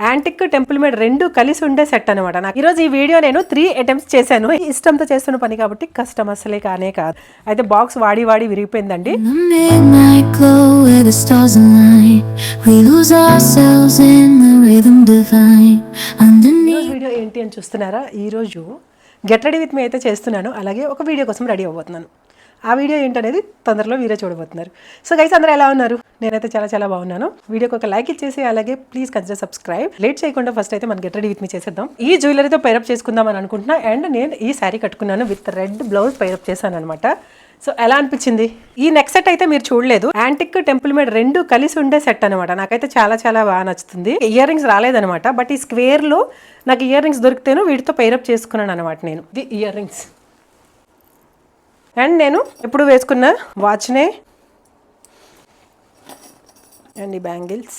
Antique temple made రెండు కలిసి ఉండే సెట్ అనమాట. నాకు ఈరోజు ఈ వీడియో నేను 3 అటెంప్ట్స్ చేశాను. ఇష్టంతో చేస్తున్న పని కాబట్టి కష్టం అసలే కానే కాదు. అయితే బాక్స్ వాడి విరిగిపోయిందండి. వీడియో ఏంటి అని చూస్తున్నారా? ఈరోజు గెట్ రెడీ విత్ మీ అయితే చేస్తున్నాను, అలాగే ఒక వీడియో కోసం రెడీ అవ్వబోతున్నాను. ఆ వీడియో ఏంటనేది తొందరలో మీరే చూడబోతున్నారు. సో గైస్, అందరూ ఎలా ఉన్నారు? నేనైతే చాలా బాగున్నాను. వీడియోకి ఒక లైక్ ఇచ్చేసి అలాగే ప్లీజ్ కన్సిడర్ సబ్స్క్రైబ్. లేట్ చేయకుండా ఫస్ట్ అయితే మనం గెట్ రెడీ విత్ మీ చేసేద్దాం. ఈ జ్యువెలరీతో పైరప్ చేసుకుందాం అని అనుకుంటున్నా. అండ్ నేను ఈ శారీ కట్టుకున్నాను విత్ రెడ్ బ్లౌజ్ పైరప్ చేశాను అనమాట. సో ఎలా అనిపించింది? ఈ నెక్ సెట్ అయితే మీరు చూడలేదు. యాంటిక్ టెంపుల్ మేడ్ రెండు కలిసి ఉండే సెట్ అనమాట. నాకైతే చాలా బాగా నచ్చుతుంది. ఇయర్ రింగ్స్ రాలేదనమాట, బట్ ఈ స్క్వేర్ లో నాకు ఇయర్ రింగ్స్ దొరికితేను వీటితో పైరప్ చేసుకున్నాను అనమాట. నేను ఇది ఇయర్ రింగ్స్ అండ్ నేను ఎప్పుడు వేసుకున్న వాచ్నే అండ్ ఈ బ్యాంగిల్స్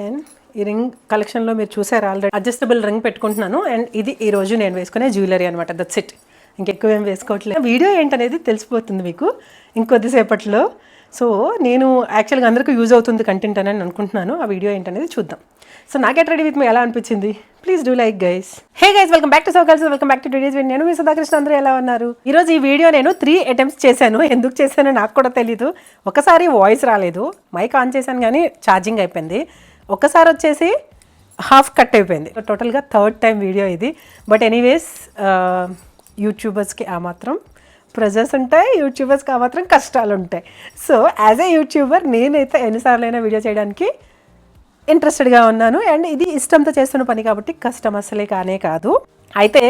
అండ్ ఈ రింగ్ కలెక్షన్లో మీరు చూసారు ఆల్రెడీ. అడ్జస్టబుల్ రింగ్ పెట్టుకుంటున్నాను. అండ్ ఇది ఈరోజు నేను వేసుకునే జ్యువెలరీ అనమాట. That's it. ఇంకెక్కువ ఏం వేసుకోవట్లేదు. వీడియో ఏంటనేది తెలిసిపోతుంది మీకు ఇంకొద్దిసేపట్లో. సో నేను యాక్చువల్గా అందరికీ యూజ్ అవుతుంది కంటెంట్ అని అనుకుంటున్నాను. ఆ వీడియో ఏంటనేది చూద్దాం. సో నా గెట్ రెడీ విత్ మీ ఎలా అనిపించింది? Please do like guys. Hey guys, welcome back to so girls, welcome back to today's video. నేను మీ సుధాకృష్ణ. అందరూ ఎలా ఉన్నారు? ఈరోజు ఈ వీడియో నేను 3 అటెంప్ట్స్ చేశాను. ఎందుకు చేశానో నాకు కూడా తెలీదు. ఒకసారి వాయిస్ రాలేదు, మైక్ ఆన్ చేశాను కానీ ఛార్జింగ్ అయిపోయింది. ఒకసారి వచ్చేసి హాఫ్ కట్ అయిపోయింది. టోటల్గా 3rd టైం వీడియో ఇది. బట్ ఎనీవేస్, యూట్యూబర్స్కి ఆ మాత్రం ప్రెజర్స్ ఉంటాయి, యూట్యూబర్స్కి ఆ మాత్రం కష్టాలు ఉంటాయి. సో యాజ్ ఏ యూట్యూబర్ నేనైతే ఎన్నిసార్లైనా వీడియో చేయడానికి ఇంట్రెస్టెడ్గా ఉన్నాను. అండ్ ఇది ఇష్టంతో చేస్తున్న పని కాబట్టి కష్టం అసలే కానే కాదు. అయితే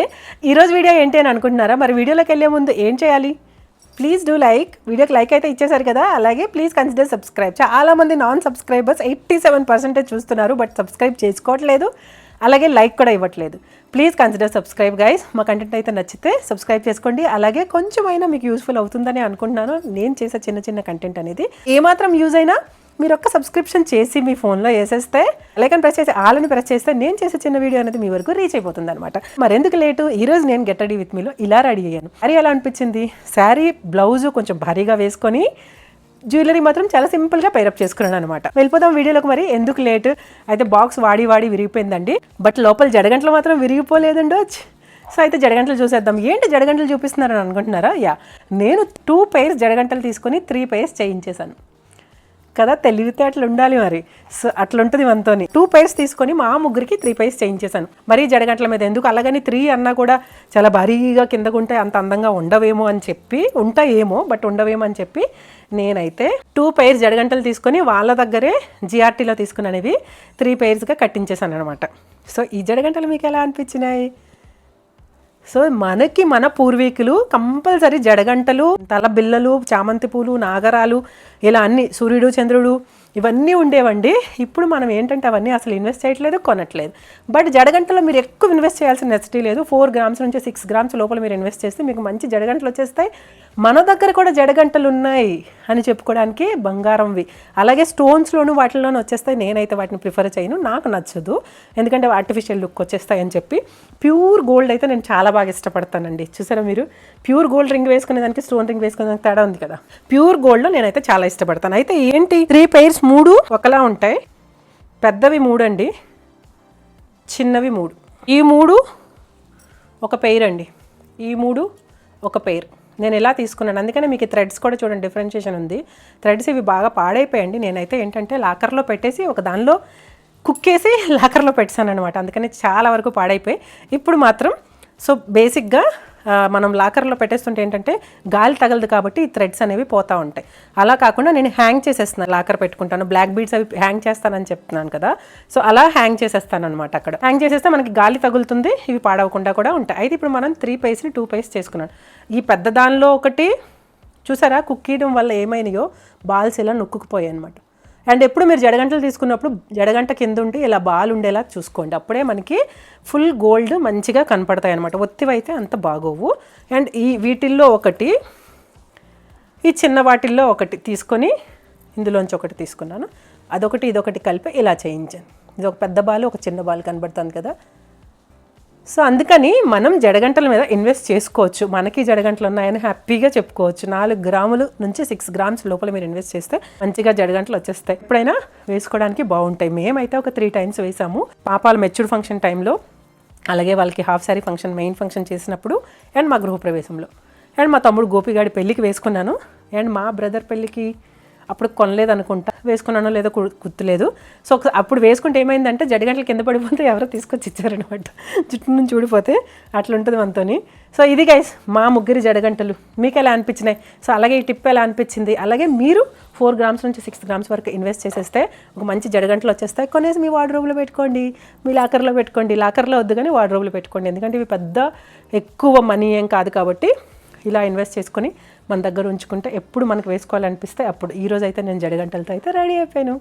ఈరోజు వీడియో ఏంటి అని అనుకుంటున్నారా? మరి వీడియోలోకి వెళ్ళే ముందు ఏం చేయాలి? Please do like. వీడియోకి లైక్ అయితే ఇచ్చేసారు కదా, అలాగే ప్లీజ్ కన్సిడర్ సబ్స్క్రైబ్. చాలామంది నాన్ సబ్స్క్రైబర్స్ 87% చూస్తున్నారు, బట్ సబ్స్క్రైబ్ చేసుకోవట్లేదు, అలాగే లైక్ కూడా ఇవ్వట్లేదు. Please consider subscribe guys. మా కంటెంట్ అయితే నచ్చితే సబ్స్క్రైబ్ చేసుకోండి. అలాగే కొంచెమైనా మీకు యూస్ఫుల్ అవుతుందని అనుకుంటున్నాను నేను చేసే చిన్న కంటెంట్ అనేది. ఏమాత్రం యూజ్ అయినా మీరు ఒక్క సబ్స్క్రిప్షన్ చేసి మీ ఫోన్లో వేసేస్తే, లైకన్ ప్రెస్ చేసి ఆలని ప్రెస్ చేస్తే నేను చేసే చిన్న వీడియో అనేది మీ వరకు రీచ్ అయిపోతుంది అనమాట. మరెందుకు లేటు, ఈరోజు నేను గెట్ రెడీ విత్ మీలో ఇలా రెడీ అయ్యాను. శారీ ఎలా అనిపించింది? శారీ బ్లౌజు కొంచెం భారీగా వేసుకొని జ్యువెలరీ మాత్రం చాలా సింపుల్గా పైరప్ చేసుకున్నాను అనమాట. వెళ్ళిపోదాం వీడియోలోకి. మరి ఎందుకు లేట్? అయితే బాక్స్ వాడి విరిగిపోయిందండి, బట్ లోపల జడగంటలు మాత్రం విరిగిపోలేదండి. సో అయితే జడగంటలు చూసేద్దాం. ఏంటి జడగంటలు చూపిస్తున్నారని అనుకుంటున్నారా? నేను 2 పైర్స్ జడగంటలు తీసుకొని 3 పైర్స్ చేయించేశాను కదా. తెలివితే అట్లా ఉండాలి మరి. సో అట్లుంటుంది మనతోని. 2 పైర్స్ తీసుకొని మా ముగ్గురికి 3 పైర్స్ చేయించేశాను. మరీ జడగంటల మీద ఎందుకు? అలాగని 3 అన్నా కూడా చాలా భారీగా కిందకు ఉంటే అంత అందంగా ఉండవేమో అని చెప్పి, ఉంటాయేమో బట్ ఉండవేమో అని చెప్పి నేనైతే 2 పైర్స్ జడగంటలు తీసుకొని వాళ్ళ దగ్గరే జిఆర్టీలో తీసుకున్నవి 3 పైర్స్గా కట్టించేశాను అనమాట. సో ఈ జడగంటలు మీకు ఎలా అనిపించినాయి? సో మనకి మన పూర్వీకులు కంపల్సరీ జడగంటలు, తల బిల్లలు, చామంతి పూలు, నాగరాలు, ఇలా అన్ని, సూర్యుడు చంద్రుడు ఇవన్నీ ఉండేవండి. ఇప్పుడు మనం ఏంటంటే అవన్నీ అసలు ఇన్వెస్ట్ చేయట్లేదు, కొనట్లేదు. బట్ జడగంటలో మీరు ఎక్కువ ఇన్వెస్ట్ చేయాల్సిన నెసిటీ లేదు. 4 గ్రామ్స్ నుంచి 6 గ్రామ్స్ లోపల మీరు ఇన్వెస్ట్ చేస్తే మీకు మంచి జడగంటలు వచ్చేస్తాయి. మన దగ్గర కూడా జడగంటలు ఉన్నాయి అని చెప్పుకోవడానికి బంగారంవి, అలాగే స్టోన్స్లోను వాటిల్లోనూ వచ్చేస్తాయి. నేనైతే వాటిని ప్రిఫర్ చేయను, నాకు నచ్చదు, ఎందుకంటే ఆర్టిఫిషియల్ లుక్ వచ్చేస్తాయి అని చెప్పి. ప్యూర్ గోల్డ్ అయితే నేను చాలా బాగా ఇష్టపడతానండి. చూసారా మీరు? ప్యూర్ గోల్డ్ రింగ్ వేసుకునే దానికి స్టోన్ రింగ్ వేసుకునే దానికి తేడా ఉంది కదా. ప్యూర్ గోల్డ్లో నేనైతే చాలా ఇష్టపడతాను. అయితే ఏంటి, 3 పైర్స్ 3 ఒకలా ఉంటాయి. పెద్దవి 3 అండి, చిన్నవి 3. ఈ 3 ఒక పెయిర్ అండి, ఈ 3 ఒక పెయిర్. నేను ఎలా తీసుకున్నాను, అందుకనే మీకు థ్రెడ్స్ కూడా చూడండి డిఫరెన్షియేషన్ ఉంది. థ్రెడ్స్ ఇవి బాగా పాడైపోయండి. నేనైతే ఏంటంటే లాకర్లో పెట్టేసి ఒక దానిలో కుక్కేసి లాకర్లో పెట్టాను అనమాట. అందుకని చాలా వరకు పాడైపోయి ఇప్పుడు మాత్రం సో బేసిక్గా మనం లాకర్లో పెట్టేస్తుంటే ఏంటంటే గాలి తగలదు కాబట్టి ఈ థ్రెడ్స్ అనేవి పోతూ ఉంటాయి. అలా కాకుండా నేను హ్యాంగ్ చేసేస్తున్నాను, లాకర్ పెట్టుకుంటాను. బ్లాక్ బీడ్స్ అవి హ్యాంగ్ చేస్తానని చెప్తున్నాను కదా. సో అలా హ్యాంగ్ చేసేస్తాను అనమాట. అక్కడ హ్యాంగ్ చేసేస్తే మనకి గాలి తగులుతుంది, ఇవి పాడవకుండా కూడా ఉంటాయి. అయితే ఇప్పుడు మనం 3 పైర్స్ని 2 పైర్స్ చేసుకున్నాను. ఈ పెద్ద దానిలో ఒకటి చూసారా, కుక్కీయడం వల్ల ఏమైనాయో బాల్స్ ఇలా నొక్కుకుపోయాయి అనమాట. అండ్ ఎప్పుడు మీరు జడగంటలు తీసుకున్నప్పుడు జడగంట కింద ఉండి ఇలా బాల్ ఉండేలా చూసుకోండి, అప్పుడే మనకి ఫుల్ గోల్డ్ మంచిగా కనపడతాయి అనమాట. ఒత్తివైతే అంత బాగోవు. అండ్ ఈ వీటిల్లో ఒకటి, ఈ చిన్న వాటిల్లో ఒకటి తీసుకొని ఇందులోంచి ఒకటి తీసుకున్నాను. అదొకటి ఇదొకటి కలిపి ఇలా చేయించాను. ఇది ఒక పెద్ద బాల్, ఒక చిన్న బాల్ కనబడుతుంది కదా. సో అందుకని మనం జడగంటల మీద ఇన్వెస్ట్ చేసుకోవచ్చు. మనకి జడగంటలు ఉన్నాయని హ్యాపీగా చెప్పుకోవచ్చు. 4 గ్రాములు నుంచి 6 గ్రామ్స్ లోపల మీరు ఇన్వెస్ట్ చేస్తే మంచిగా జడగంటలు వచ్చేస్తాయి. ఎప్పుడైనా వేసుకోవడానికి బాగుంటాయి. మేమైతే ఒక 3 టైమ్స్ వేసాము. పాపాల మెచ్యూర్ ఫంక్షన్ టైంలో, అలాగే వాళ్ళకి half sari function, main function చేసినప్పుడు, అండ్ మా గృహప్రవేశంలో, అండ్ మా తమ్ముడు గోపిగాడి పెళ్ళికి వేసుకున్నాను, అండ్ మా బ్రదర్ పెళ్ళికి అప్పుడు కొనలేదు అనుకుంటా, వేసుకున్నానో లేదో గుర్తులేదు. సో అప్పుడు వేసుకుంటే ఏమైందంటే జడగంటలు కింద పడిపోతే ఎవరో తీసుకొచ్చి ఇచ్చారనమాట, జుట్టు నుంచి ఊడిపోతే అట్లా ఉంటుంది మనతోని. సో ఇది గైస్ మా ముగ్గురి జడగంటలు. మీకు ఎలా అనిపించినాయి? సో అలాగే ఈ టిప్ ఎలా అనిపించింది? అలాగే మీరు 4 గ్రామ్స్ నుంచి 6 గ్రామ్స్ వరకు ఇన్వెస్ట్ చేసేస్తే ఒక మంచి జడగంటలు వచ్చేస్తాయి. కొనేసి మీ వార్డ్రోబ్లో పెట్టుకోండి, మీ లాకర్లో పెట్టుకోండి. లాకర్లో వద్దు కానీ వార్డ్రోబ్లో పెట్టుకోండి, ఎందుకంటే ఇవి పెద్ద ఎక్కువ మనీ ఏం కాదు కాబట్టి ఇలా ఇన్వెస్ట్ చేసుకొని మన దగ్గర ఉంచుకుంటే ఎప్పుడు మనకు వేసుకోవాలనిపిస్తే అప్పుడు. ఈరోజు అయితే నేను జడగంటలతో అయితే రెడీ అయిపోయాను.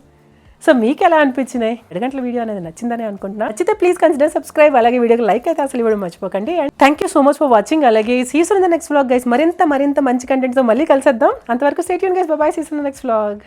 సో మీకు ఎలా అనిపించినాయి? జడగంటల వీడియో అనేది నచ్చిందని అనుకుంటున్నా. నచ్చితే ప్లీజ్ కన్సిడర్ సబ్స్క్రైబ్. అలాగే వీడియోకి లైక్ అయితే అసలు ఇవ్వడం మర్చిపోకండి. And thank you so much for watching. అలాగే see soon in the next vlog guys. మరింత కంటెంట్తో మళ్ళీ కలిసేద్దాం. అంతవరకు stay tune guys. Bye bye. See soon in the next vlog.